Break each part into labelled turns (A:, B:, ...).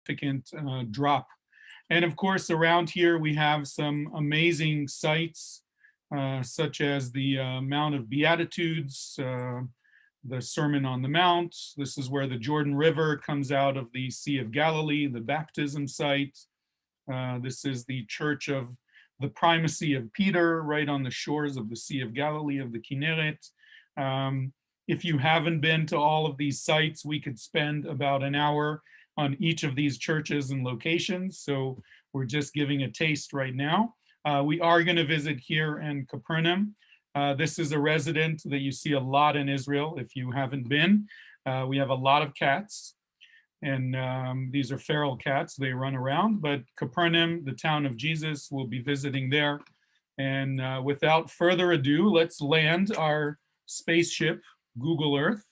A: significant drop. And of course, around here, we have some amazing sites, such as the Mount of Beatitudes, the Sermon on the Mount. This is where the Jordan River comes out of the Sea of Galilee, the baptism site. This is the Church of the Primacy of Peter, right on the shores of the Sea of Galilee, of the Kinneret. If you haven't been to all of these sites, we could spend about an hour on each of these churches and locations. So we're just giving a taste right now. We are going to visit here in Capernaum. This is a resident that you see a lot in Israel if you haven't been. We have a lot of cats, and these are feral cats. They run around, but Capernaum, the town of Jesus, we'll be visiting there. And without further ado, let's land our spaceship, Google Earth,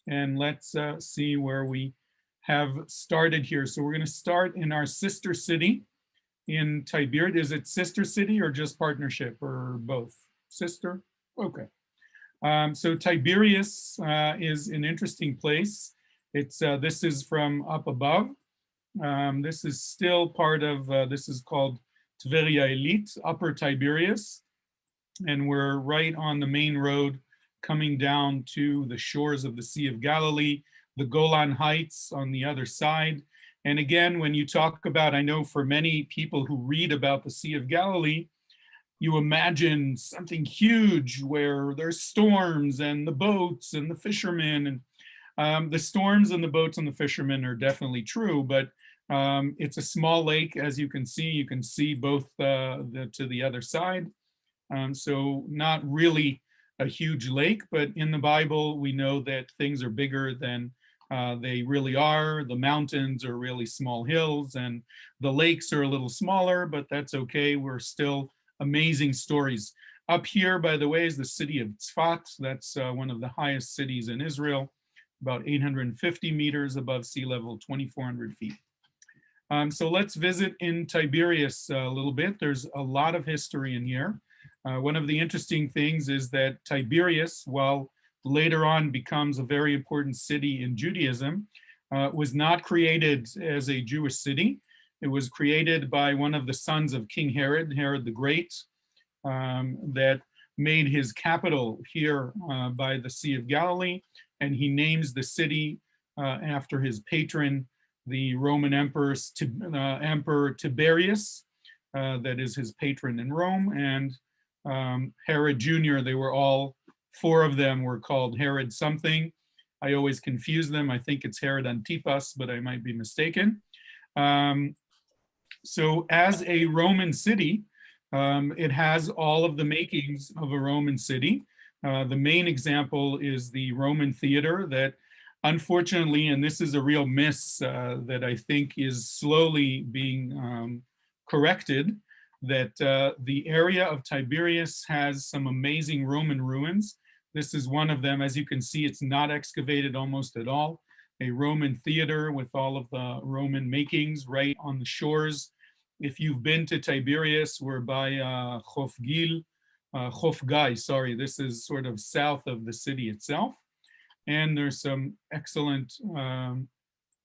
A: and let's see where we have started here. So we're going to start in our sister city in Tiberias. Is it sister city or just partnership or both? Sister? Okay. So Tiberias is an interesting place. It's this is from up above. This is still part of, this is called Tiberias Elite, Upper Tiberias. And we're right on the main road coming down to the shores of the Sea of Galilee, the Golan Heights on the other side. And again, when you talk about, I know for many people who read about the Sea of Galilee, you imagine something huge where there's storms and the boats and the fishermen. And the storms and the boats and the fishermen are definitely true, but it's a small lake, as you can see. You can see both to the other side. So not really a huge lake, but in the Bible, we know that things are bigger than they really are. The mountains are really small hills, and the lakes are a little smaller, but that's okay. We're still amazing stories. Up here, by the way, is the city of Tzfat. That's one of the highest cities in Israel, about 850 meters above sea level, 2,400 feet. So let's visit in Tiberias a little bit. There's a lot of history in here. One of the interesting things is that Tiberias, while later on becomes a very important city in Judaism, was not created as a Jewish city. It was created by one of the sons of King Herod, Herod the Great, that made his capital here by the Sea of Galilee, and he names the city after his patron, the Roman Emperor Tiberias, that is his patron in Rome, and Herod Jr., they were all, four of them were called Herod something. I always confuse them. I think it's Herod Antipas, but I might be mistaken. So as a Roman city, it has all of the makings of a Roman city. The main example is the Roman theater that, unfortunately, and this is a real miss that I think is slowly being corrected, that the area of Tiberias has some amazing Roman ruins. This is one of them. As you can see, it's not excavated almost at all. A Roman theater with all of the Roman makings right on the shores. If you've been to Tiberias, we're by Chof Gai, sorry, this is sort of south of the city itself. And there's some excellent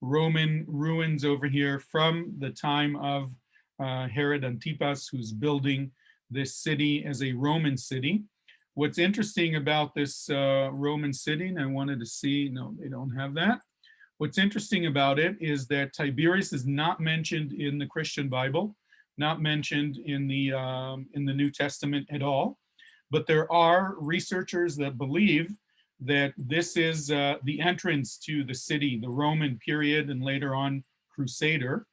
A: Roman ruins over here from the time of Herod Antipas, who's building this city as a Roman city. What's interesting about this Roman city, and I wanted to see, no, they don't have that. What's interesting about it is that Tiberias is not mentioned in the Christian Bible, not mentioned in the New Testament at all. But there are researchers that believe that this is the entrance to the city, the Roman period, and later on Crusader,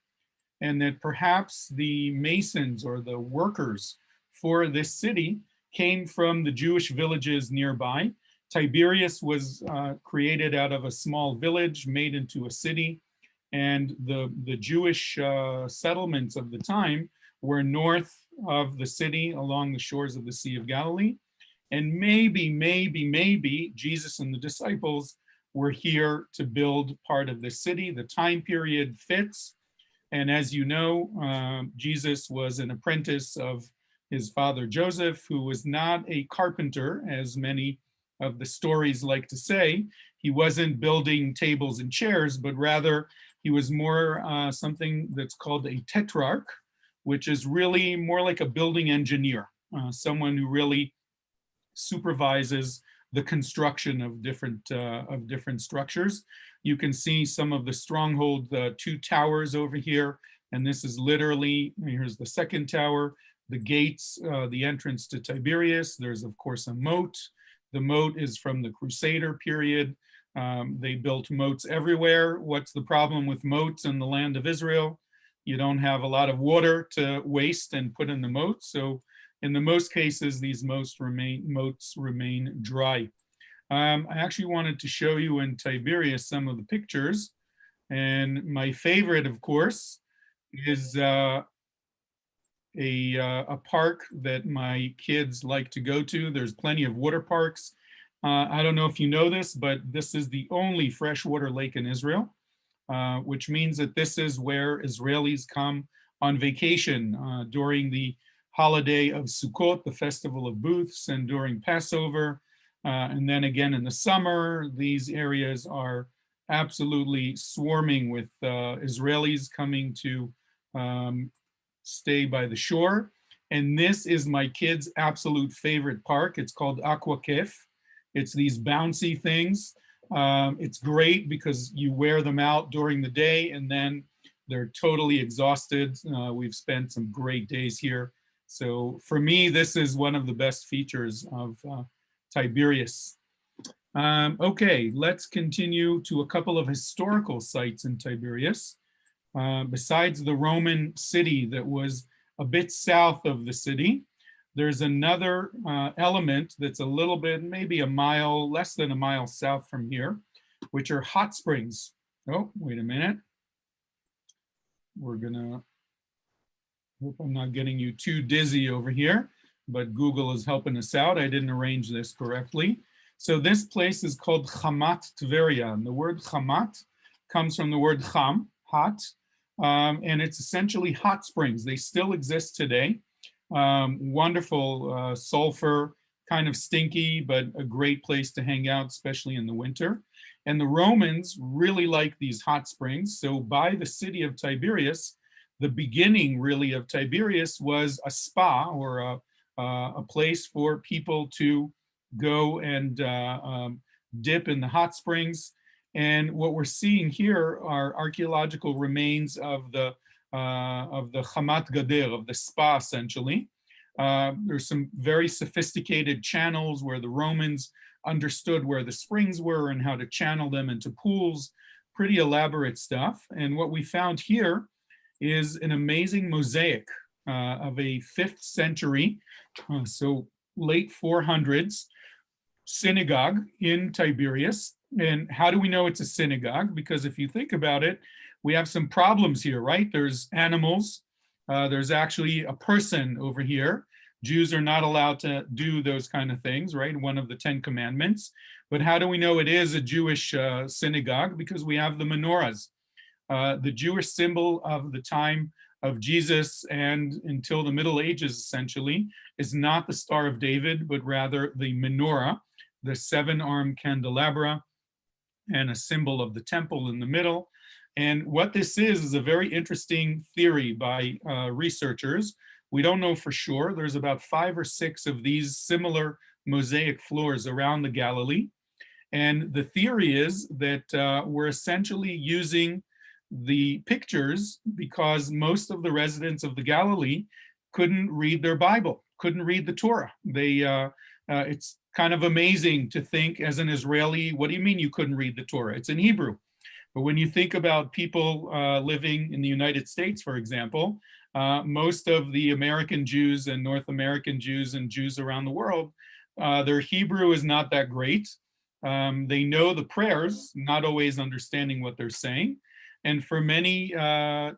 A: and that perhaps the masons or the workers for this city came from the Jewish villages nearby. Tiberias was created out of a small village made into a city, and the Jewish settlements of the time were north of the city along the shores of the Sea of Galilee. And maybe Jesus and the disciples were here to build part of the city. The time period fits. And as you know, Jesus was an apprentice of his father Joseph, who was not a carpenter, as many of the stories like to say. He wasn't building tables and chairs, but rather He was more something that's called a tetrarch, which is really more like a building engineer, someone who really supervises the construction of different structures. You can see some of the stronghold, two towers over here, and this is literally, here's the second tower, the gates, the entrance to Tiberias. There's of course a moat. The moat is from the Crusader period. They built moats everywhere. What's the problem with moats in the land of Israel? You don't have a lot of water to waste and put in the moat. So in the most cases, these moats remain dry. I actually wanted to show you in Tiberias some of the pictures. And my favorite, of course, is a park that my kids like to go to. There's plenty of water parks. I don't know if you know this, but this is the only freshwater lake in Israel, which means that this is where Israelis come on vacation during the holiday of Sukkot, the festival of booths, and during Passover. And then again in the summer, these areas are absolutely swarming with Israelis coming to stay by the shore. And this is my kids' absolute favorite park. It's called Aqua Kef. It's these bouncy things. It's great because you wear them out during the day and then they're totally exhausted. We've spent some great days here. So for me, this is one of the best features of Tiberias. Okay, let's continue to a couple of historical sites in Tiberias. Besides the Roman city that was a bit south of the city, there's another element that's a little bit, maybe a mile, less than a mile south from here, which are hot springs. Oh, wait a minute. We're gonna, hope I'm not getting you too dizzy over here, but Google is helping us out. I didn't arrange this correctly. So this place is called Chamat Tveria, and the word Chamat comes from the word Cham, hot, and it's essentially hot springs. They still exist today. Wonderful sulfur, kind of stinky, but a great place to hang out, especially in the winter. And the Romans really liked these hot springs. So by the city of Tiberias, the beginning really of Tiberias was a spa or a place for people to go and dip in the hot springs. And what we're seeing here are archaeological remains of the Chamat Gader, of the spa essentially. There's some very sophisticated channels where the Romans understood where the springs were and how to channel them into pools, pretty elaborate stuff. And what we found here is an amazing mosaic of a 5th century, so late 400s, synagogue in Tiberias. And how do we know it's a synagogue? Because if you think about it, we have some problems here, right? There's animals. There's actually a person over here. Jews are not allowed to do those kind of things, right? One of the 10 commandments. But how do we know it is a Jewish synagogue? Because we have the menorahs. The Jewish symbol of the time of Jesus and until the Middle Ages, essentially, is not the Star of David, but rather the menorah, the 7-armed candelabra, and a symbol of the temple in the middle. And what this is a very interesting theory by researchers. We don't know for sure. There's about 5 or 6 of these similar mosaic floors around the Galilee. And the theory is that we're essentially using the pictures because most of the residents of the Galilee couldn't read their Bible, couldn't read the Torah. It's kind of amazing to think as an Israeli, what do you mean you couldn't read the Torah? It's in Hebrew. But when you think about people living in the United States, for example, most of the American Jews and North American Jews and Jews around the world, their Hebrew is not that great. They know the prayers, not always understanding what they're saying. And for many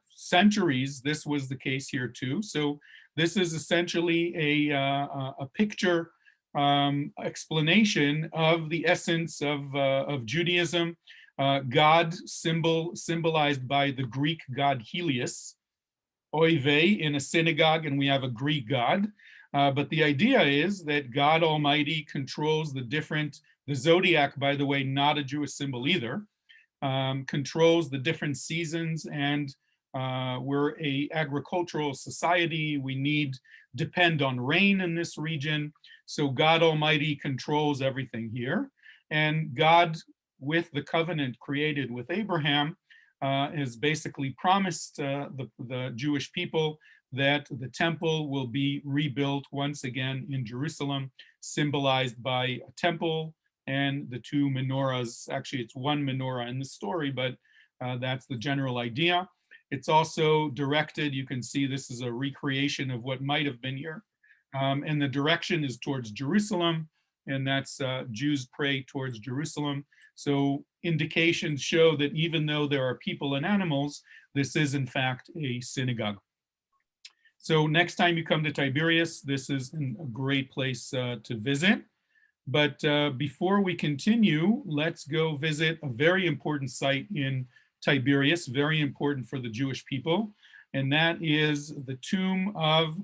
A: centuries, this was the case here too. So this is essentially a picture explanation of the essence of Judaism. God symbolized by the Greek god Helios, oive, in a synagogue, and we have a Greek god. But the idea is that God Almighty controls the zodiac, by the way, not a Jewish symbol either, controls the different seasons, and we're a agricultural society. We depend on rain in this region. So God Almighty controls everything here. And God, with the covenant created with Abraham, has basically promised the Jewish people that the temple will be rebuilt once again in Jerusalem, symbolized by a temple and the two menorahs. Actually, it's one menorah in the story, but that's the general idea. It's also directed, you can see this is a recreation of what might have been here. And the direction is towards Jerusalem, and that's Jews pray towards Jerusalem. So indications show that even though there are people and animals, this is in fact a synagogue. So next time you come to Tiberias, this is a great place to visit. But before we continue, let's go visit a very important site in Tiberias, very important for the Jewish people, and that is the tomb of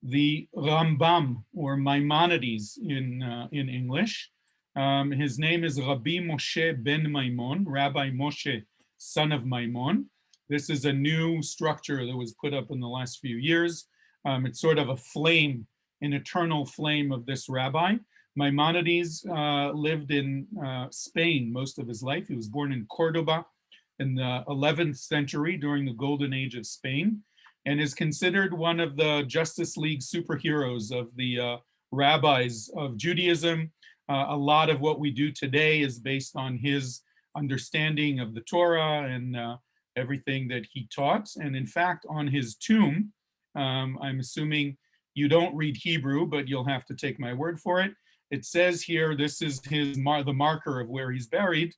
A: the Rambam, or Maimonides in English. His name is Rabbi Moshe ben Maimon, Rabbi Moshe, son of Maimon. This is a new structure that was put up in the last few years. It's sort of a flame, an eternal flame of this rabbi. Maimonides lived in Spain most of his life. He was born in Cordoba in the 11th century during the golden age of Spain, and is considered one of the Justice League superheroes of the rabbis of Judaism. A lot of what we do today is based on his understanding of the Torah and everything that he taught. And in fact, on his tomb, I'm assuming you don't read Hebrew, but you'll have to take my word for it. It says here, this is the marker of where he's buried.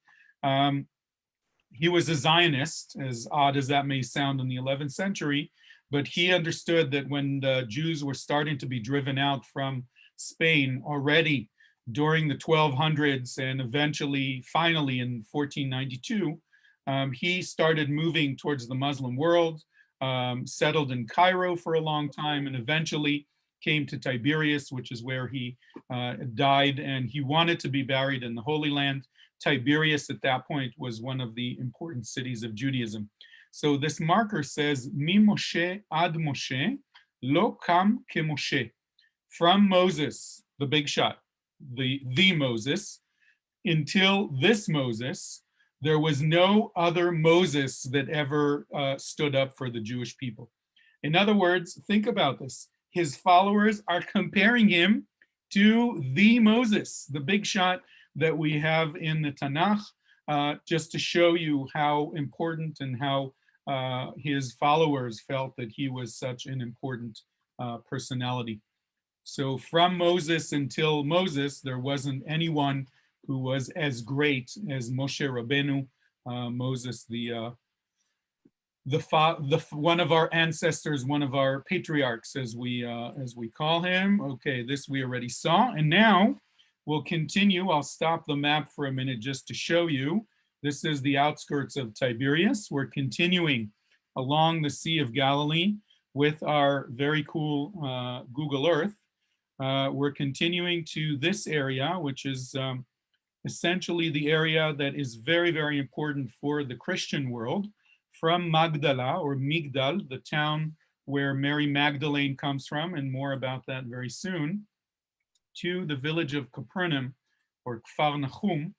A: He was a Zionist, as odd as that may sound in the 11th century, but he understood that when the Jews were starting to be driven out from Spain already during the 1200s and eventually, finally in 1492, he started moving towards the Muslim world, settled in Cairo for a long time, and eventually came to Tiberias, which is where he died, and he wanted to be buried in the Holy Land. Tiberias at that point was one of the important cities of Judaism. So this marker says, Mi Moshe ad Moshe, lo kam ke Moshe. From Moses, the big shot, the Moses, until this Moses, there was no other Moses that ever stood up for the Jewish people. In other words, think about this. His followers are comparing him to the Moses, the big shot that we have in the Tanakh, just to show you how important and how his followers felt that he was such an important personality. So from Moses until Moses, there wasn't anyone who was as great as Moshe Rabbeinu, Moses, one of our ancestors, one of our patriarchs, as we call him. Okay, this we already saw, and now we'll continue. I'll stop the map for a minute just to show you. This is the outskirts of Tiberias. We're continuing along the Sea of Galilee with our very cool Google Earth. We're continuing to this area, which is essentially the area that is very, very important for the Christian world. From Magdala, or Migdal, the town where Mary Magdalene comes from, and more about that very soon, to the village of Capernaum, or Kfar Nahum.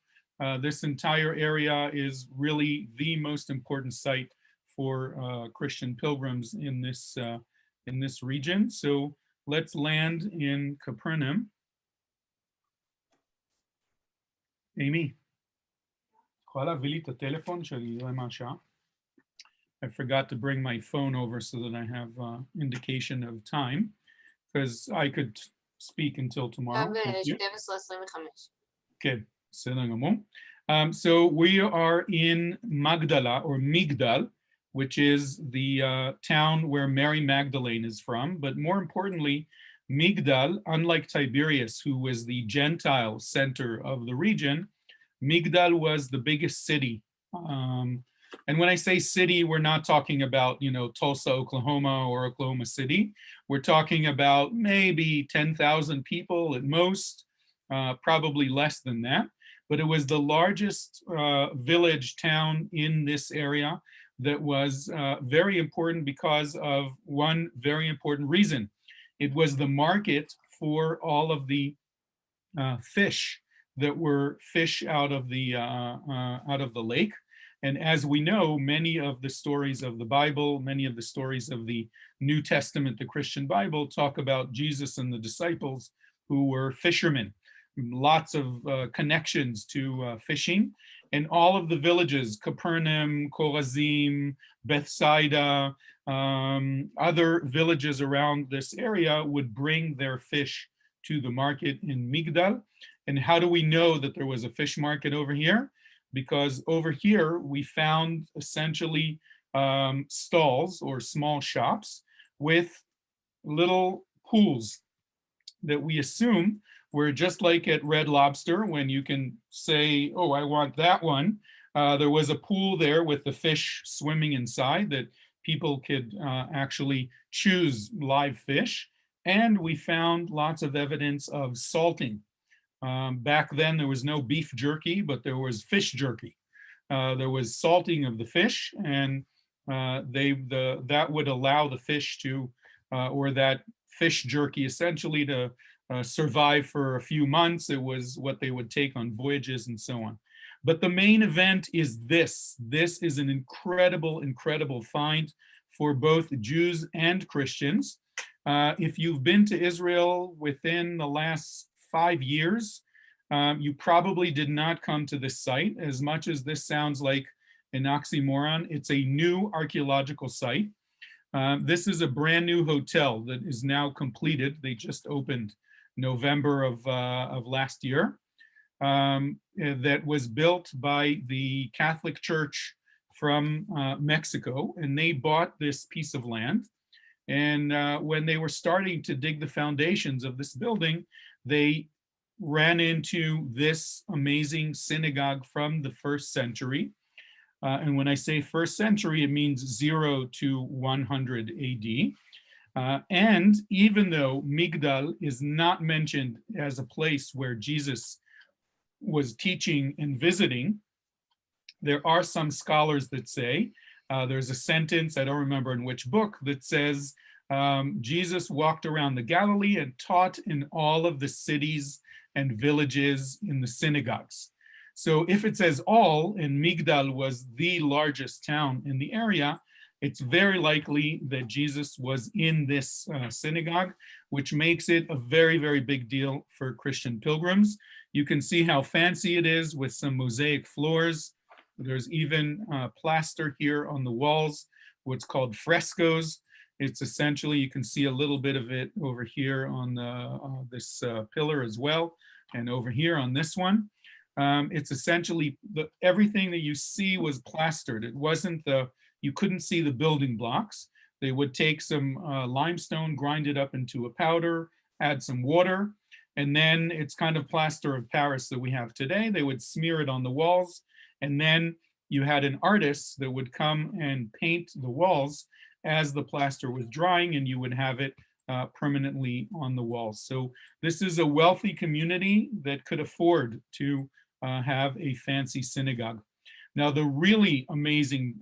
A: This entire area is really the most important site for Christian pilgrims in this region. So let's land in Capernaum. Amy, יכולה להביא לי את הטלפון שאני רואה מה השעה? I forgot to bring my phone over so that I have indication of time, because I could speak until tomorrow. Okay, so we are in Magdala, or Migdal, which is the town where Mary Magdalene is from. But more importantly, Migdal, unlike Tiberias, who was the Gentile center of the region, Migdal was the biggest city. And when I say city, we're not talking about, Tulsa, Oklahoma, or Oklahoma City. We're talking about maybe 10,000 people at most, probably less than that. but it was the largest village town in this area that was very important because of one very important reason. It was the market for all of the fish that were fish out of the lake. And as we know, many of the stories of the Bible, many of the stories of the New Testament, the Christian Bible, talk about Jesus and the disciples who were fishermen. Lots of connections to fishing. And all of the villages, Capernaum, Chorazim, Bethsaida, other villages around this area would bring their fish to the market in Migdal. And how do we know that there was a fish market over here? Because over here we found essentially stalls or small shops with little pools that we assume were just like at Red Lobster, when you can say, oh, I want that one. There was a pool there with the fish swimming inside that people could actually choose live fish. And we found lots of evidence of salting. Back then, there was no beef jerky, but there was fish jerky. There was salting of the fish, and that would allow the fish to, or that fish jerky essentially to survive for a few months. It was what they would take on voyages and so on. But the main event is this. This is an incredible, incredible find for both Jews and Christians. If you've been to Israel within the last 5 years, you probably did not come to this site. As much as this sounds like an oxymoron, it's a new archaeological site. This is a brand new hotel that is now completed. They just opened November of last year. That was built by the Catholic Church from Mexico, and they bought this piece of land. And when they were starting to dig the foundations of this building, they ran into this amazing synagogue from the 1st century. And when I say 1st century, it means 0 to 100 AD. And even though Migdal is not mentioned as a place where Jesus was teaching and visiting, there are some scholars that say, there's a sentence, I don't remember in which book, that says, Jesus walked around the Galilee and taught in all of the cities and villages in the synagogues. So if it says all, and Migdal was the largest town in the area, it's very likely that Jesus was in this synagogue, which makes it a very, very big deal for Christian pilgrims. You can see how fancy it is with some mosaic floors. There's even plaster here on the walls, what's called frescoes. It's essentially, you can see a little bit of it over here on this pillar as well, and over here on this one. It's essentially, everything that you see was plastered. It wasn't you couldn't see the building blocks. They would take some limestone, grind it up into a powder, add some water, and then it's kind of plaster of Paris that we have today. They would smear it on the walls, and then you had an artist that would come and paint the walls as the plaster was drying, and you would have it permanently on the walls. So this is a wealthy community that could afford to have a fancy synagogue. Now, the really amazing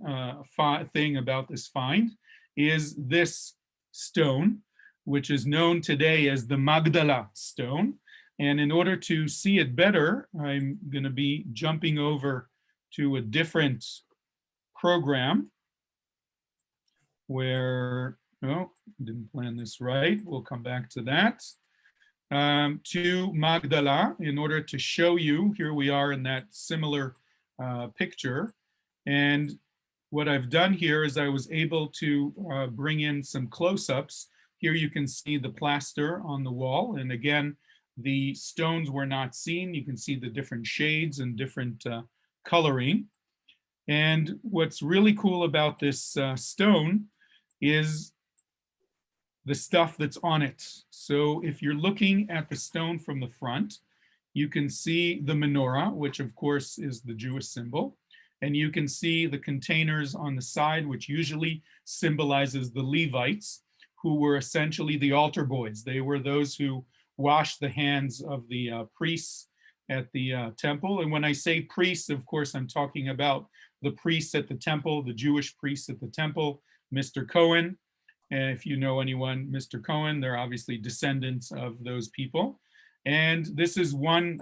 A: thing about this find is this stone, which is known today as the Magdala stone. And in order to see it better, I'm going to be jumping over to a different program where, oh, didn't plan this right. We'll come back to that. To Magdala, in order to show you, here we are in that similar picture. And what I've done here is I was able to bring in some close-ups. Here you can see the plaster on the wall. And again, the stones were not seen. You can see the different shades and different coloring. And what's really cool about this stone is the stuff that's on it. So if you're looking at the stone from the front, you can see the menorah, which of course is the Jewish symbol. And you can see the containers on the side, which usually symbolizes the Levites, who were essentially the altar boys. They were those who washed the hands of the priests at the temple. And when I say priests, of course, I'm talking about the priests at the temple, the Jewish priests at the temple, Mr. Cohen. And if you know anyone, Mr. Cohen, they're obviously descendants of those people. And this is one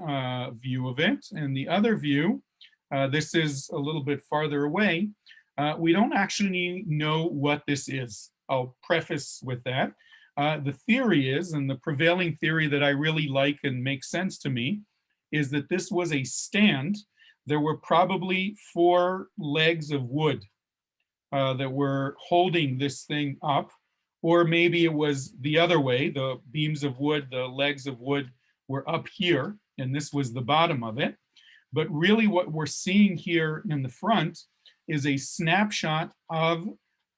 A: view of it. And the other view, this is a little bit farther away. We don't actually know what this is. I'll preface with that. The theory is, and the prevailing theory that I really like and makes sense to me, is that this was a stand. There were probably 4 legs of wood that were holding this thing up, or maybe it was the other way. The beams of wood, the legs of wood were up here, and this was the bottom of it. But really what we're seeing here in the front is a snapshot of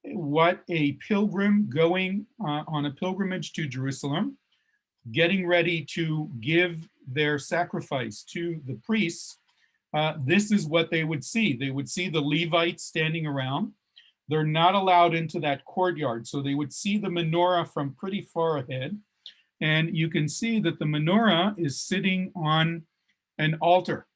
A: what a pilgrim going on a pilgrimage to Jerusalem, getting ready to give their sacrifice to the priests. This is what they would see. They would see the Levites standing around. They're not allowed into that courtyard, so they would see the menorah from pretty far ahead. And you can see that the menorah is sitting on an altar.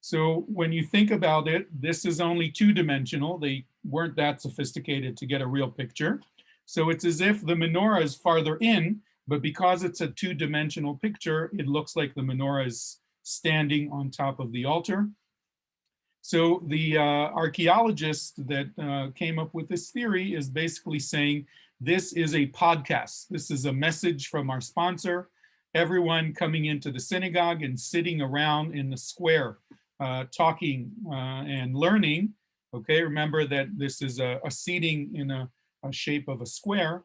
A: So when you think about it, this is only 2-dimensional. They weren't that sophisticated to get a real picture. So it's as if the menorah is farther in, but because it's a 2-dimensional picture, it looks like the menorah is standing on top of the altar. So the archaeologist that came up with this theory is basically saying, this is a podcast. This is a message from our sponsor. Everyone coming into the synagogue and sitting around in the square, talking and learning. Okay, remember that this is a seating in a shape of a square.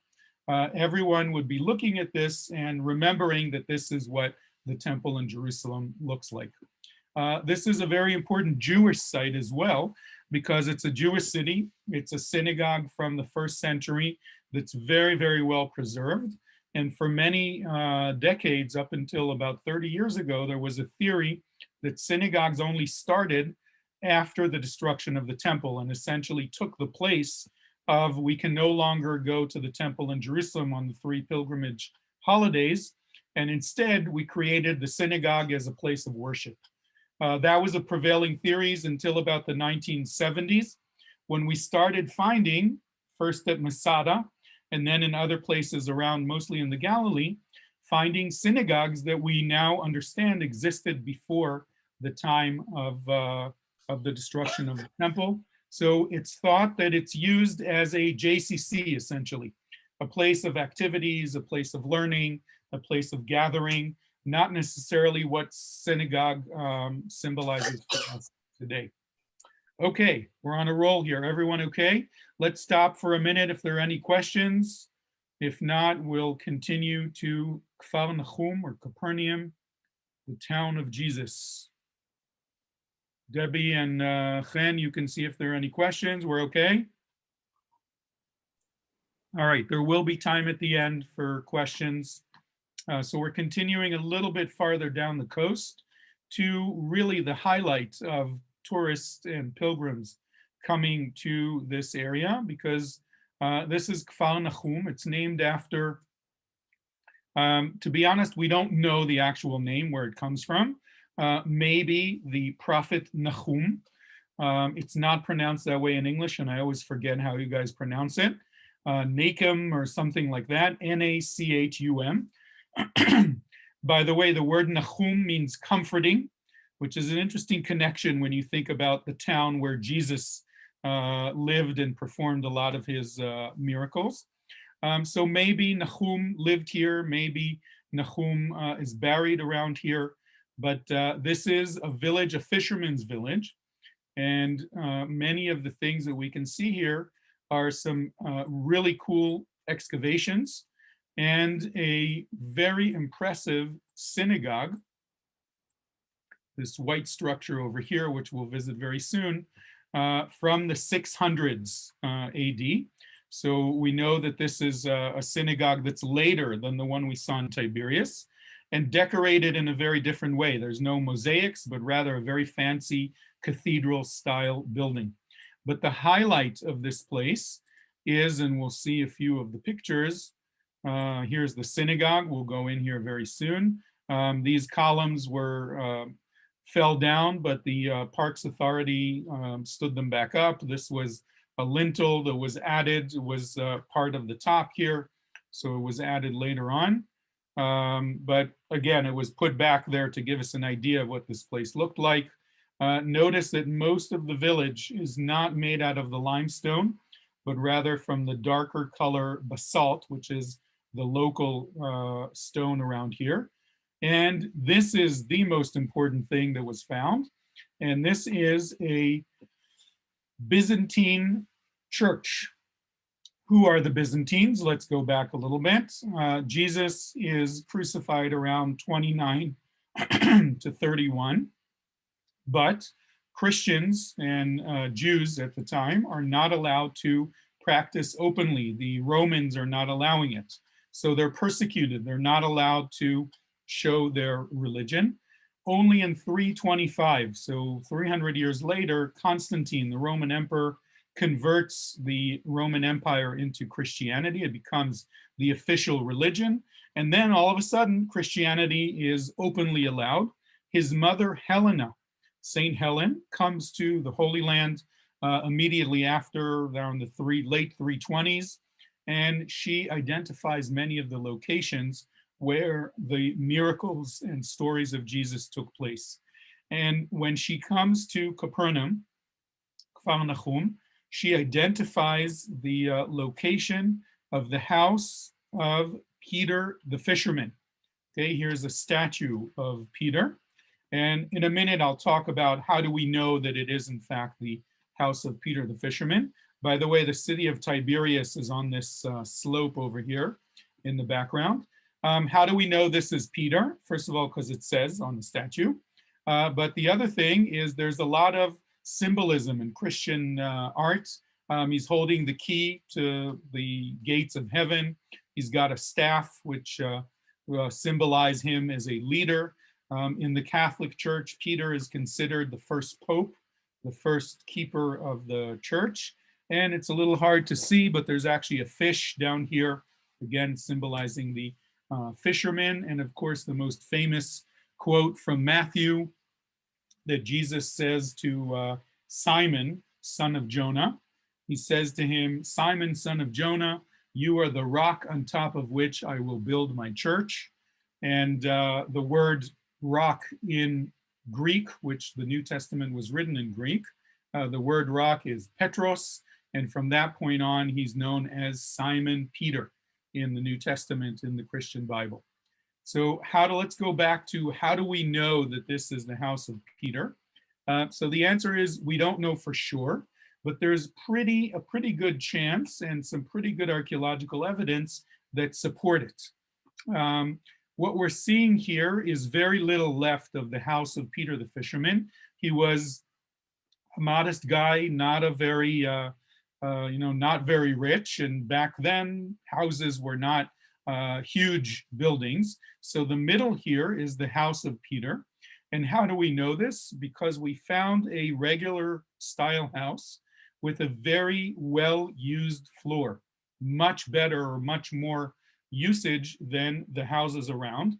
A: Everyone would be looking at this and remembering that this is what the temple in Jerusalem looks like. This is a very important Jewish site as well, because it's a Jewish city. It's a synagogue from the 1st century that's very, very well preserved. And for many decades, up until about 30 years ago, there was a theory that synagogues only started after the destruction of the temple and essentially took the place of, we can no longer go to the temple in Jerusalem on the 3 pilgrimage holidays. And instead, we created the synagogue as a place of worship. That was a prevailing theory until about the 1970s, when we started finding, first at Masada, and then in other places around, mostly in the Galilee, finding synagogues that we now understand existed before the time of the destruction of the temple. So it's thought that it's used as a JCC, essentially, a place of activities, a place of learning, a place of gathering, not necessarily what synagogue symbolizes for us today. Okay, we're on a roll here. Everyone okay? Let's stop for a minute if there are any questions. If not, we'll continue to Kfar Nahum or Capernaum, the town of Jesus. Debbie and Chen, you can see if there are any questions. We're okay? All right, there will be time at the end for questions. So we're continuing a little bit farther down the coast to really the highlight of tourists and pilgrims coming to this area, because this is Kfar Nahum. It's named after, to be honest, we don't know the actual name, where it comes from. Maybe the prophet Nahum. It's not pronounced that way in English, and I always forget how you guys pronounce it. Nahum or something like that, N-A-C-H-U-M. By the way, the word Nahum means comforting, which is an interesting connection when you think about the town where Jesus lived and performed a lot of his miracles. So maybe Nahum lived here, maybe Nahum is buried around here, but this is a village, a fisherman's village, and many of the things that we can see here are some really cool excavations and a very impressive synagogue, this white structure over here, which we'll visit very soon, from the 600s AD. So we know that this is a synagogue that's later than the one we saw in Tiberias, and decorated in a very different way. There's no mosaics, but rather a very fancy cathedral style building. But the highlight of this place is, and we'll see a few of the pictures, here's the synagogue. We'll go in here very soon. These columns were fell down, but the Parks Authority stood them back up. This was a lintel that was added. It was part of the top here, so it was added later on. But again, it was put back there to give us an idea of what this place looked like. Notice that most of the village is not made out of the limestone, but rather from the darker color basalt, which is the local stone around here. And this is the most important thing that was found. And this is a Byzantine church. Who are the Byzantines? Let's go back a little bit. Jesus is crucified around 29 to 31, but Christians and Jews at the time are not allowed to practice openly. The Romans are not allowing it. So they're persecuted. They're not allowed to show their religion. Only in 325, so 300 years later, Constantine, the Roman emperor, converts the Roman Empire into Christianity. It becomes the official religion. And then all of a sudden, Christianity is openly allowed. His mother, Helena, Saint Helen, comes to the Holy Land immediately after, around the late 320s, and she identifies many of the locations where the miracles and stories of Jesus took place. And when she comes to Capernaum, Kfar Nahum, she identifies the location of the house of Peter the fisherman. Okay, here's a statue of Peter. And in a minute, I'll talk about how do we know that it is in fact the house of Peter the fisherman. By the way, the city of Tiberias is on this slope over here in the background. How do we know this is Peter? First of all, because it says on the statue. But the other thing is there's a lot of symbolism in Christian art. He's holding the key to the gates of heaven. He's got a staff which symbolize him as a leader. In the Catholic Church, Peter is considered the first pope, the first keeper of the church. And it's a little hard to see, but there's actually a fish down here, again, symbolizing the fisherman. And of course, the most famous quote from Matthew that Jesus says to Simon, son of Jonah. He says to him, Simon, son of Jonah, you are the rock on top of which I will build my church. And the word rock in Greek, which the New Testament was written in Greek, the word rock is Petros. And from that point on, he's known as Simon Peter in the New Testament in the Christian Bible. So let's go back to how do we know that this is the house of Peter? So the answer is we don't know for sure, but there's a pretty good chance and some pretty good archaeological evidence that support it. What we're seeing here is very little left of the house of Peter the fisherman. He was a modest guy, not a very, not very rich. And back then, houses were not huge buildings. So the middle here is the house of Peter. And how do we know this? Because we found a regular style house with a very well-used floor, much better or much more usage than the houses around,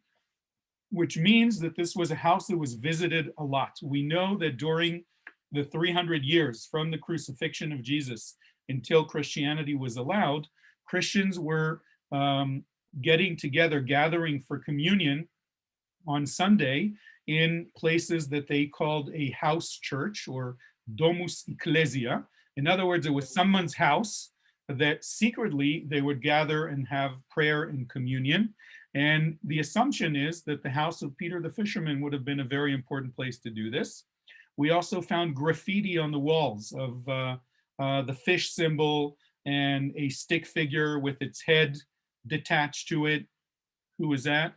A: which means that this was a house that was visited a lot. We know that during the 300 years from the crucifixion of Jesus until Christianity was allowed, Christians were getting together, gathering for communion on Sunday in places that they called a house church or domus ecclesia. In other words, it was someone's house that secretly they would gather and have prayer and communion. And the assumption is that the house of Peter the fisherman would have been a very important place to do this. We also found graffiti on the walls of the fish symbol and a stick figure with its head detached to it. Who is that?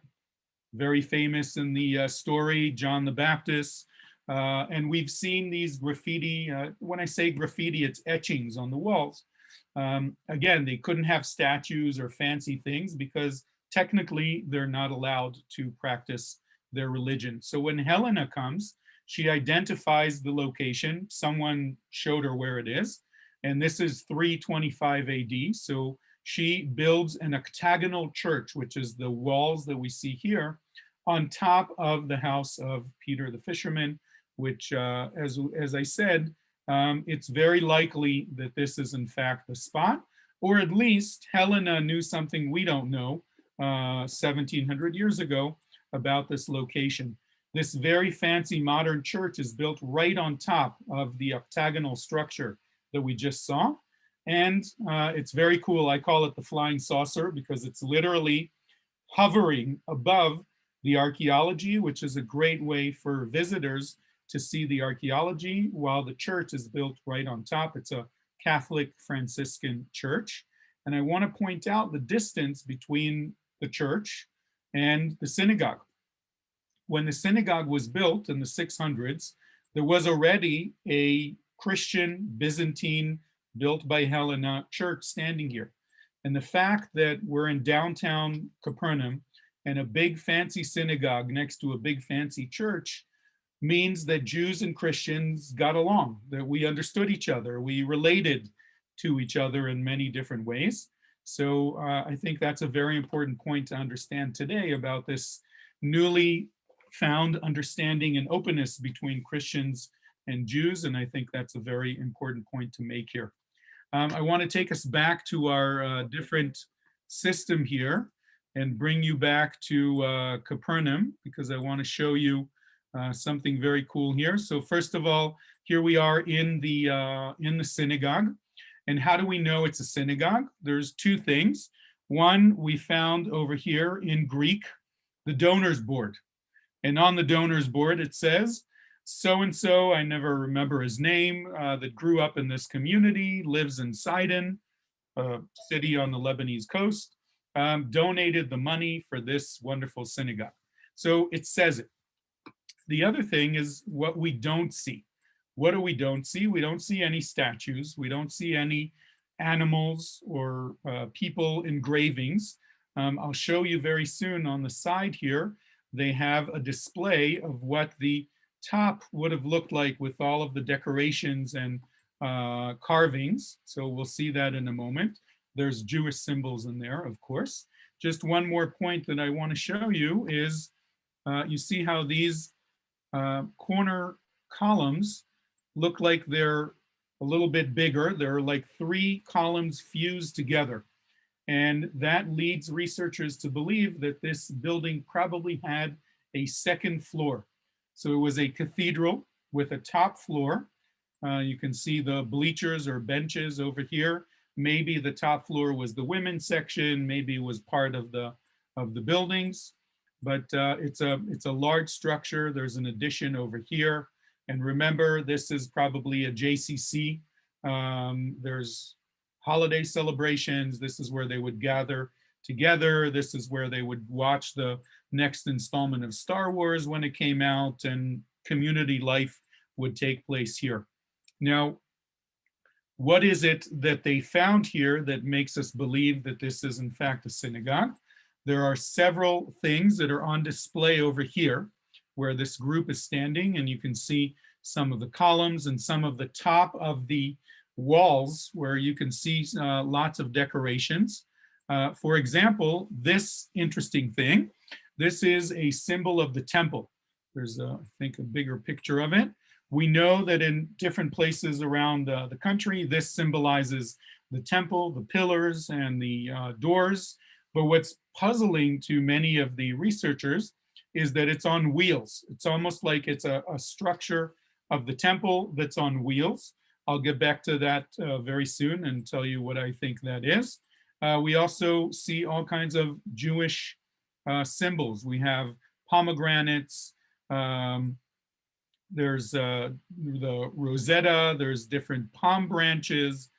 A: Very famous in the story, John the Baptist. And we've seen these graffiti. When I say graffiti, it's etchings on the walls. Again, they couldn't have statues or fancy things because technically they're not allowed to practice their religion. So when Helena comes, she identifies the location. Someone showed her where it is. And this is 325 AD. So she builds an octagonal church, which is the walls that we see here, on top of the house of Peter the fisherman, which, as I said, it's very likely that this is in fact the spot, or at least Helena knew something we don't know 1700 years ago about this location. This very fancy modern church is built right on top of the octagonal structure that we just saw. And it's very cool. I call it the flying saucer because it's literally hovering above the archaeology, which is a great way for visitors to see the archaeology while the church is built right on top. It's a Catholic Franciscan church. And I want to point out the distance between the church and the synagogue. When the synagogue was built in the 600s, there was already a Christian Byzantine built by Helena church standing here. And the fact that we're in downtown Capernaum and a big fancy synagogue next to a big fancy church means that Jews and Christians got along, that we understood each other, we related to each other in many different ways. So I think that's a very important point to understand today about this newly found understanding and openness between Christians and Jews. And I think that's a very important point to make here. I want to take us back to our different system here and bring you back to Capernaum, because I want to show you something very cool here. So first of all, here we are in the synagogue. And how do we know it's a synagogue? There's two things. One, we found over here in Greek, the donors board. And on the donors board, it says, so-and-so, I never remember his name, that grew up in this community, lives in Sidon, a city on the Lebanese coast, donated the money for this wonderful synagogue. So it says it. The other thing is what we don't see. What do we don't see? We don't see any statues. We don't see any animals or people engravings. I'll show you very soon on the side here. They have a display of what the top would have looked like with all of the decorations and carvings. So we'll see that in a moment. There's Jewish symbols in there, of course. Just one more point that I want to show you is you see how these corner columns look like they're a little bit bigger. They're like 3 columns fused together. And that leads researchers to believe that this building probably had a second floor. So it was a cathedral with a top floor. You can see the bleachers or benches over here. Maybe the top floor was the women's section, maybe it was part of the buildings, but it's a large structure. There's an addition over here. And remember, this is probably a JCC. There's holiday celebrations. This is where they would gather together. This is where they would watch the next installment of Star Wars when it came out, and community life would take place here. Now, what is it that they found here that makes us believe that this is in fact a synagogue? There are several things that are on display over here where this group is standing, and you can see some of the columns and some of the top of the walls where you can see lots of decorations. For example, this interesting thing, this is a symbol of the temple. There's, I think, a bigger picture of it. We know that in different places around the country, this symbolizes the temple, the pillars, and the doors. But what's puzzling to many of the researchers is that it's on wheels. It's almost like it's a structure of the temple that's on wheels. I'll get back to that very soon and tell you what I think that is. We also see all kinds of Jewish symbols. We have pomegranates, there's the Rosetta, there's different palm branches,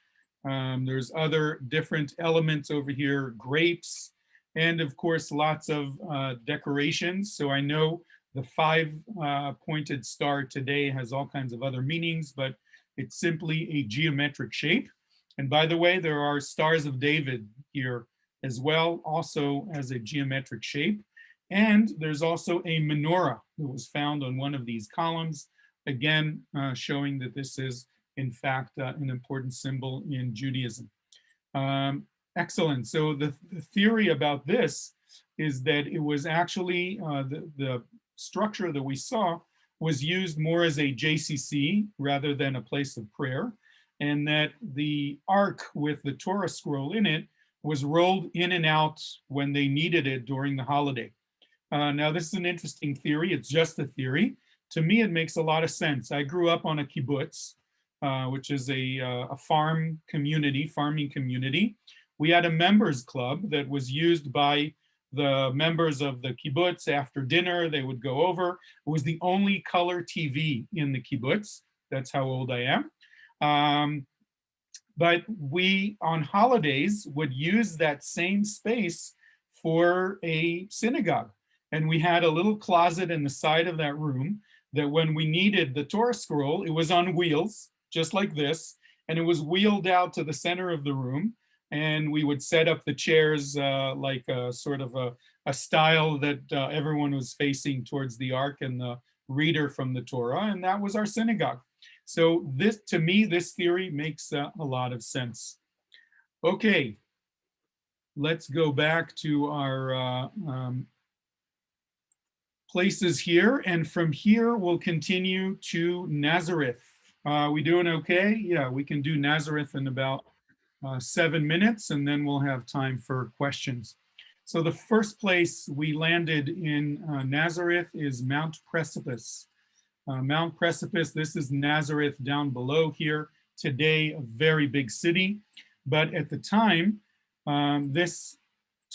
A: there's other different elements over here, grapes, and of course lots of decorations. So I know the 5-pointed star today has all kinds of other meanings, but it's simply a geometric shape. And by the way, there are stars of David here as well, also as a geometric shape. And there's also a menorah that was found on one of these columns, again, showing that this is, in fact, an important symbol in Judaism. Excellent. So the theory about this is that it was actually the structure that we saw was used more as a JCC rather than a place of prayer, and that the ark with the Torah scroll in it was rolled in and out when they needed it during the holiday. Now, this is an interesting theory. It's just a theory. To me, it makes a lot of sense. I grew up on a kibbutz, which is a farming community. We had a members club that was used by the members of the kibbutz after dinner. They would go over. It was the only color TV in the kibbutz. That's how old I am. But we, on holidays, would use that same space for a synagogue. And we had a little closet in the side of that room that when we needed the Torah scroll, it was on wheels, just like this, and it was wheeled out to the center of the room. And we would set up the chairs like a sort of a style that everyone was facing towards the ark and the reader from the Torah, and that was our synagogue. So this, to me, this theory makes a lot of sense. Okay, let's go back to our places here, and from here we'll continue to Nazareth. We doing okay? Yeah, we can do Nazareth in about 7 minutes, and then we'll have time for questions. So the first place we landed in Nazareth is Mount Precipice. Mount Precipice, this is Nazareth down below here. Today, a very big city, but at the time, this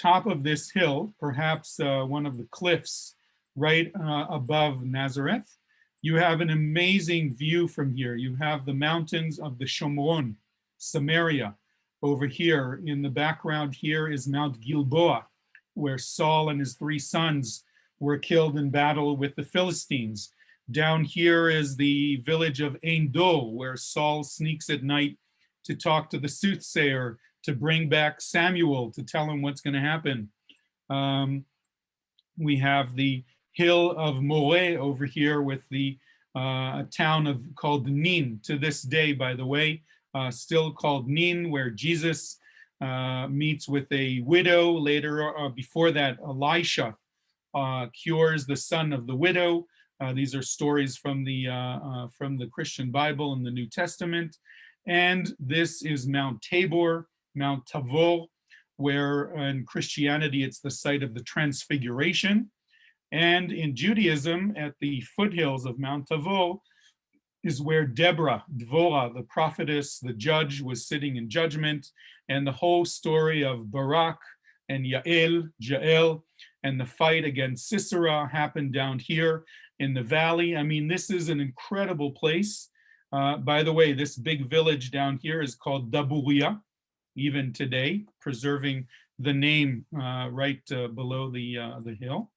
A: top of this hill, perhaps one of the cliffs right above Nazareth, you have an amazing view from here. You have the mountains of the Shomron, Samaria. Over here in the background here is Mount Gilboa, where Saul and his 3 sons were killed in battle with the Philistines. Down here is the village of Ein Dor, where Saul sneaks at night to talk to the soothsayer, to bring back Samuel, to tell him what's going to happen. We have the hill of Moreh over here with the town called Nin, to this day, by the way, still called Nin, where Jesus meets with a widow. Later, before that, Elisha cures the son of the widow. These are stories from the Christian Bible and the New Testament. And this is Mount Tabor, Mount Tavor, where in Christianity it's the site of the Transfiguration. And in Judaism, at the foothills of Mount Tavor, is where Deborah, Dvorah, the prophetess, the judge, was sitting in judgment. And the whole story of Barak and Jael, and the fight against Sisera happened down here in the valley. I mean, this is an incredible place. By the way, this big village down here is called Daburia, even today, preserving the name right below the hill.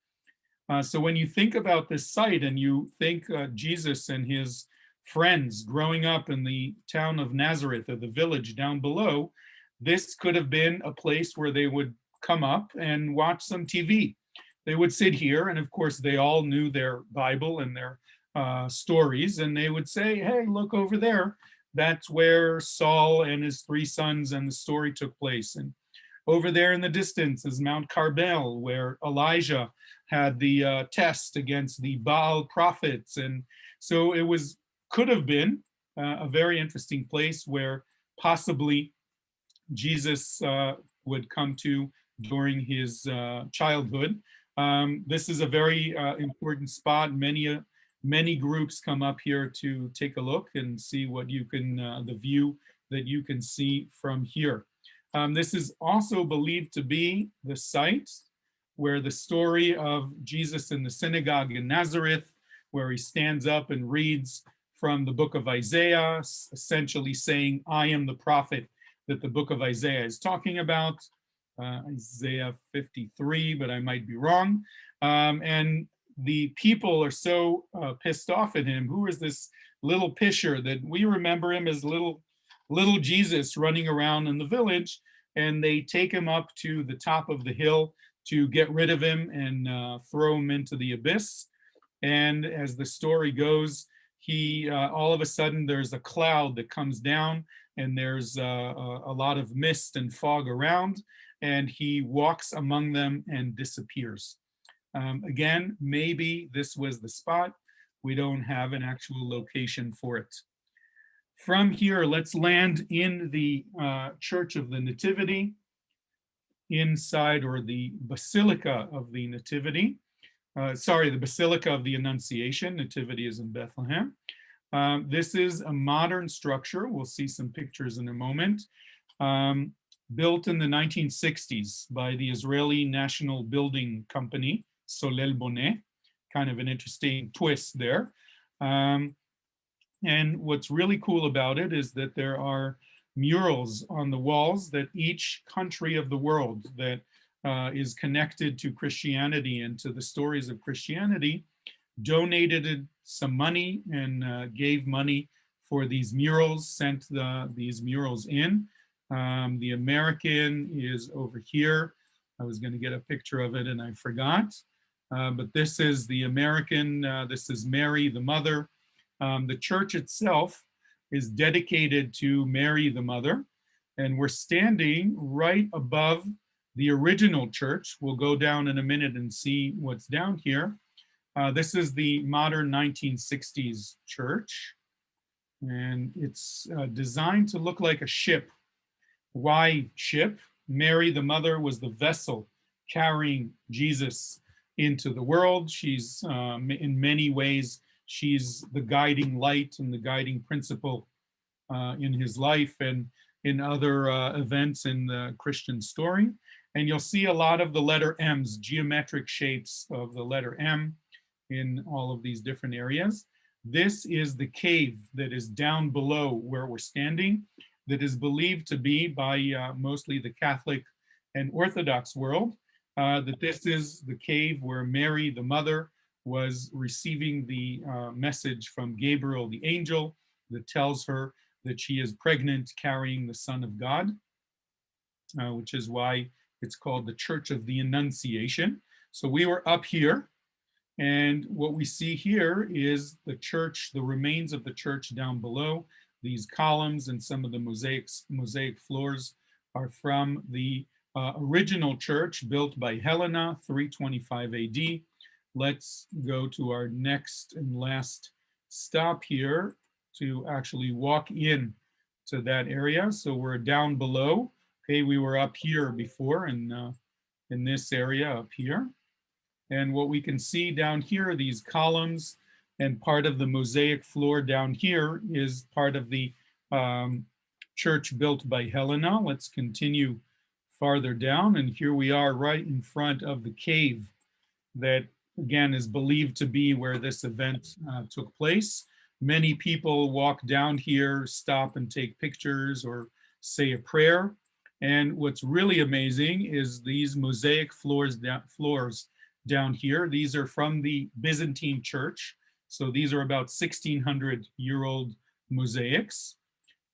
A: So when you think about this site and you think Jesus and his friends growing up in the town of Nazareth, or the village down below, this could have been a place where they would come up and watch some TV. They would sit here, and of course they all knew their Bible and their stories, and they would say, hey, look over there. That's where Saul and his 3 sons and the story took place. And over there in the distance is Mount Carmel, where Elijah had the test against the Baal prophets. And so it could have been a very interesting place where possibly Jesus would come to during his childhood. This is a very important spot. Many groups come up here to take a look and see what you can, the view that you can see from here. This is also believed to be the site where the story of Jesus in the synagogue in Nazareth, where he stands up and reads from the book of Isaiah, essentially saying, I am the prophet that the book of Isaiah is talking about. Isaiah 53, but I might be wrong. And the people are so pissed off at him. Who is this little pisher that we remember him as little Jesus running around in the village? And they take him up to the top of the hill to get rid of him and throw him into the abyss. And as the story goes, he all of a sudden there's a cloud that comes down, and there's a lot of mist and fog around. and he walks among them and disappears. Again, maybe this was the spot. We don't have an actual location for it. From here, let's land in the Church of the Nativity, inside, or the Basilica of the Nativity. The Basilica of the Annunciation. Nativity is in Bethlehem. This is a modern structure. We'll see some pictures in a moment. Built in the 1960s by the Israeli National Building Company, Solel Boneh. Kind of an interesting twist there. And what's really cool about it is that there are murals on the walls that each country of the world that is connected to Christianity and to the stories of Christianity donated some money and gave money for these murals, sent these murals in. The American is over here. I was going to get a picture of it and I forgot. But this is the American. This is Mary, the mother. The church itself is dedicated to Mary, the mother. And we're standing right above the original church. We'll go down in a minute and see what's down here. This is the modern 1960s church. And it's designed to look like a ship. Why ship? Mary, the mother, was the vessel carrying Jesus into the world. She's, in many ways, she's the guiding light and the guiding principle in his life and in other events in the Christian story. And you'll see a lot of the letter M's, geometric shapes of the letter M in all of these different areas. This is the cave that is down below where we're standing, that is believed to be by mostly the Catholic and Orthodox world, that this is the cave where Mary, the mother, was receiving the message from Gabriel, the angel, that tells her that she is pregnant, carrying the Son of God, which is why it's called the Church of the Annunciation. So we were up here, and what we see here is the church, the remains of the church down below. These columns and some of the mosaic floors are from the original church built by Helena, 325 AD. Let's go to our next and last stop here to actually walk in to that area. So we're down below. Okay, we were up here before in this area up here. And what we can see down here are these columns, and part of the mosaic floor down here is part of the church built by Helena. Let's continue farther down, and here we are right in front of the cave that, again, is believed to be where this event took place. Many people walk down here, stop and take pictures or say a prayer. And what's really amazing is these mosaic floors down here. These are from the Byzantine church. So these are about 1600-year-old mosaics.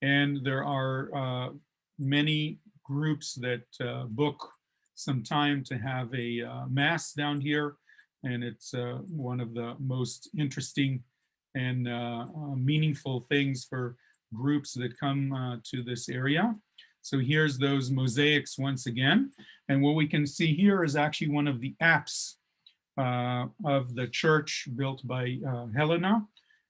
A: And there are many groups that book some time to have a mass down here. And it's one of the most interesting and meaningful things for groups that come to this area. So here's those mosaics once again. And what we can see here is actually one of the apse of the church built by Helena.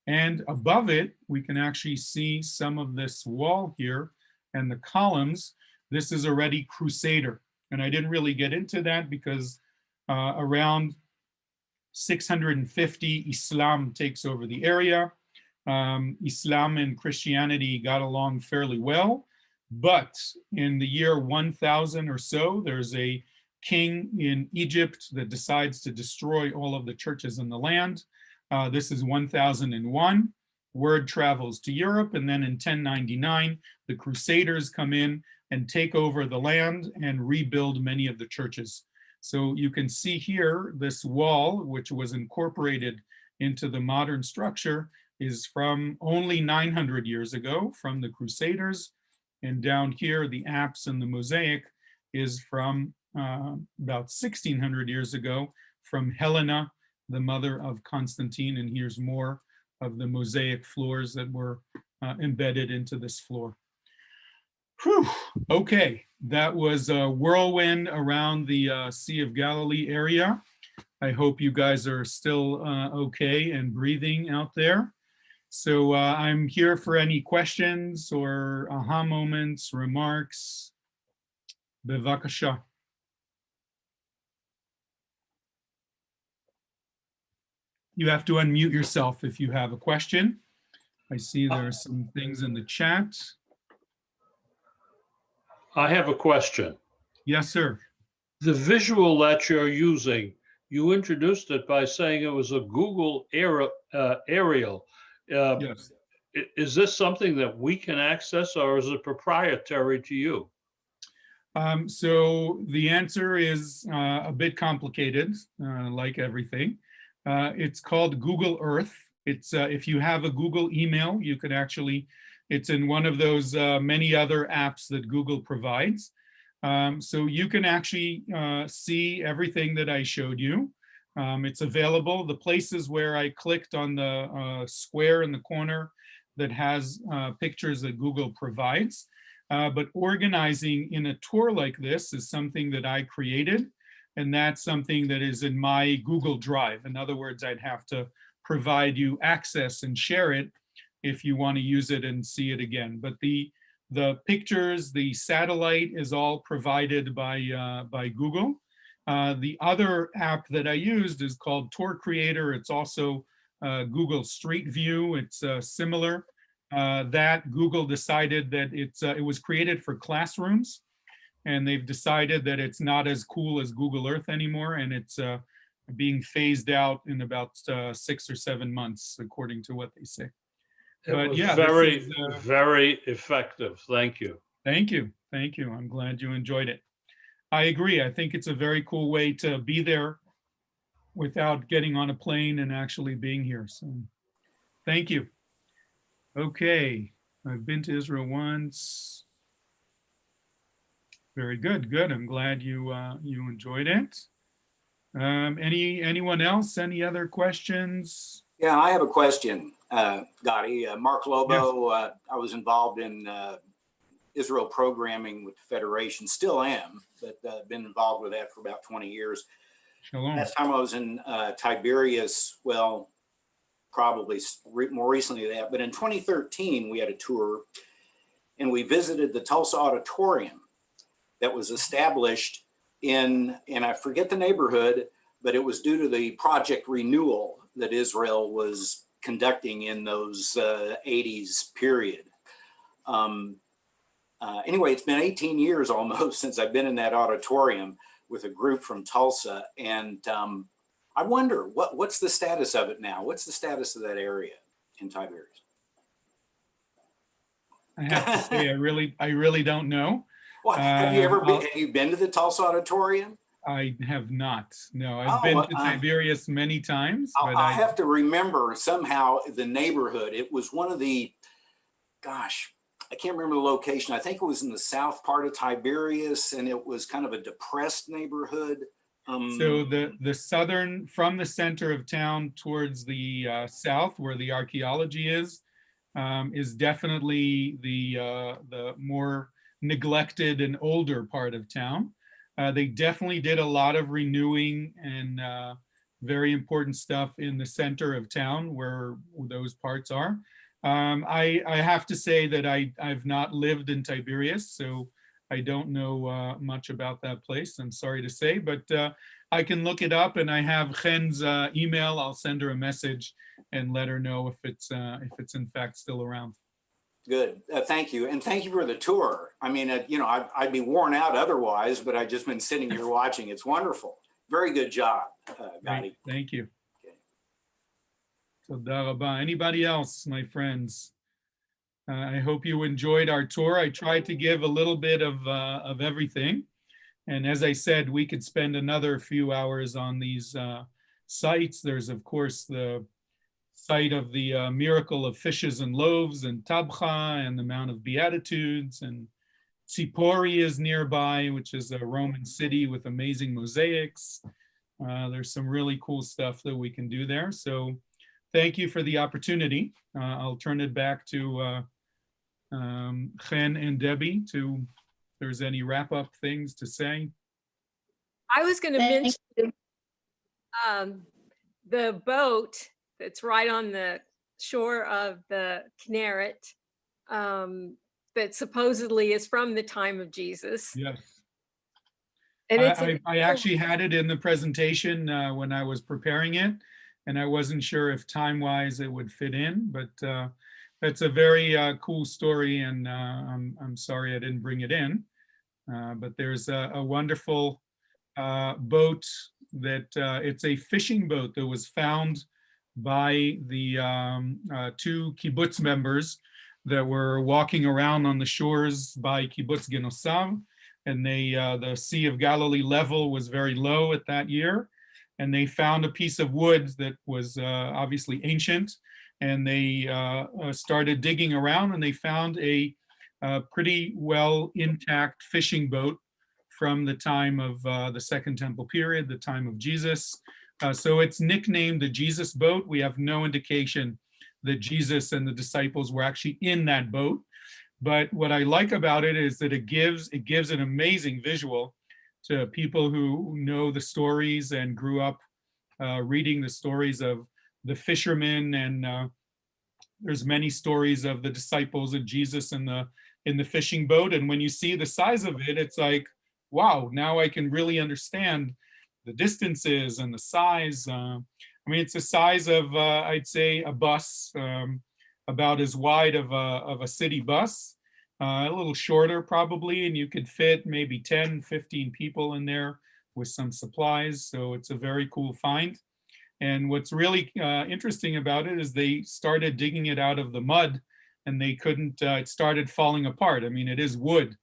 A: And above it, we can actually see some of this wall here and the columns. This is already Crusader. And I didn't really get into that because around 650, Islam takes over the area. Islam and Christianity got along fairly well. But in the year 1000 or so, there's a king in Egypt that decides to destroy all of the churches in the land. This is 1001. Word travels to Europe, and then in 1099, the Crusaders come in and take over the land and rebuild many of the churches. So you can see here, this wall, which was incorporated into the modern structure, is from only 900 years ago, from the Crusaders. And down here, the apse and the mosaic is from about 1600 years ago, from Helena, the mother of Constantine. And here's more of the mosaic floors that were embedded into this floor. Whew. Okay, that was a whirlwind around the Sea of Galilee area. I hope you guys are still okay and breathing out there. So I'm here for any questions or aha moments, remarks. Bevakasha. You have to unmute yourself if you have a question. I see there are some things in the chat.
B: I have a question.
A: Yes, sir.
B: The visual that you're using, you introduced it by saying it was a Google aerial.
A: Yes.
B: Is this something that we can access, or is it proprietary to you?
A: So the answer is a bit complicated, like everything. It's called Google Earth. It's if you have a Google email, you could actually, it's in one of those many other apps that Google provides. So you can actually see everything that I showed you. It's available. The places where I clicked on the square in the corner that has pictures that Google provides. But organizing in a tour like this is something that I created, and that's something that is in my Google Drive. In other words, I'd have to provide you access and share it if you want to use it and see it again. But the pictures, the satellite is all provided by Google. The other app that I used is called Tour Creator. It's also Google Street View. It's similar. That Google decided that it was created for classrooms, and they've decided that it's not as cool as Google Earth anymore, and it's being phased out in about 6 or 7 months, according to what they say.
B: It was very, very effective. Thank you.
A: Thank you. Thank you. I'm glad you enjoyed it. I agree. I think it's a very cool way to be there without getting on a plane and actually being here. So thank you. Okay. I've been to Israel once. Very good. Good. I'm glad you you enjoyed it. Anyone else? Any other questions?
C: Yeah, I have a question, Gotti. Mark Lobo, yes. I was involved in Israel programming with the Federation, still am, but been involved with that for about 20 years.
A: Shalom.
C: Last time I was in Tiberias, well, probably more recently than that, but in 2013, we had a tour and we visited the Tulsa Auditorium that was established in, and I forget the neighborhood, but it was due to the project renewal that Israel was conducting in those 80s period. Anyway, it's been 18 years almost since I've been in that auditorium with a group from Tulsa. And I wonder, what's the status of it now? What's the status of that area in Tiberias?
A: I have to say, I really don't know.
C: Well, have you been to the Tulsa Auditorium?
A: I have not. No, I've been to Tiberias many times. But
C: I have to remember somehow the neighborhood. It was one of the, gosh, I can't remember the location. I think it was in the south part of Tiberias, and it was kind of a depressed neighborhood.
A: So the southern, from the center of town towards the south, where the archaeology is definitely the more neglected and older part of town. They definitely did a lot of renewing and very important stuff in the center of town where those parts are. I have to say that I've not lived in Tiberias, so I don't know much about that place. I'm sorry to say, but I can look it up, and I have Chen's email. I'll send her a message and let her know if it's in fact still around.
C: Good. Thank you. And thank you for the tour. I mean, you know, I'd be worn out otherwise, but I've just been sitting here watching. It's wonderful. Very good job, Gotti.
A: Thank you. Okay. Toda rabba. Anybody else, my friends? I hope you enjoyed our tour. I tried to give a little bit of everything. And as I said, we could spend another few hours on these sites. There's, of course, the site of the miracle of fishes and loaves and Tabcha and the Mount of Beatitudes, and Tzipori is nearby, which is a Roman city with amazing mosaics. There's some really cool stuff that we can do there. So thank you for the opportunity. I'll turn it back to Chen and Debbie, if there's any wrap-up things to say.
D: I was going to mention the boat that's right on the shore of the Kinneret, that supposedly is from the time of Jesus.
A: Yes.
D: And it's
A: I actually had it in the presentation when I was preparing it, and I wasn't sure if time-wise it would fit in, but that's a very cool story, and I'm sorry I didn't bring it in. But there's a wonderful boat that it's a fishing boat that was found by the two kibbutz members that were walking around on the shores by kibbutz Genosav. And the Sea of Galilee level was very low at that year. And they found a piece of wood that was obviously ancient. And they started digging around, and they found a pretty well intact fishing boat from the time of the Second Temple period, the time of Jesus. So it's nicknamed the Jesus boat. We have no indication that Jesus and the disciples were actually in that boat. But what I like about it is that it gives an amazing visual to people who know the stories and grew up reading the stories of the fishermen. And there's many stories of the disciples of Jesus in the fishing boat. And when you see the size of it, it's like, wow, now I can really understand the distances and the size. I mean, it's the size of, I'd say, a bus, about as wide of a city bus, a little shorter probably, and you could fit maybe 10, 15 people in there with some supplies. So it's a very cool find. And what's really interesting about it is they started digging it out of the mud, and they couldn't, it started falling apart. I mean, it is wood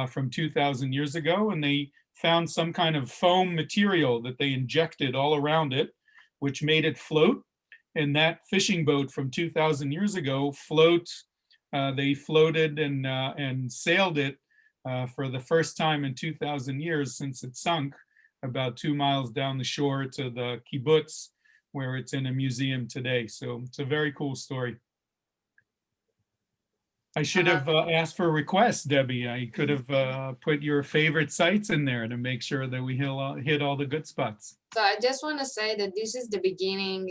A: from 2,000 years ago, and they found some kind of foam material that they injected all around it, which made it float. And that fishing boat from 2,000 years ago they floated and sailed it for the first time in 2,000 years since it sunk about 2 miles down the shore to the kibbutz, where it's in a museum today. So it's a very cool story. I should have asked for requests, Debbie. I could have put your favorite sites in there to make sure that we hit all the good spots.
E: So I just want to say that this is the beginning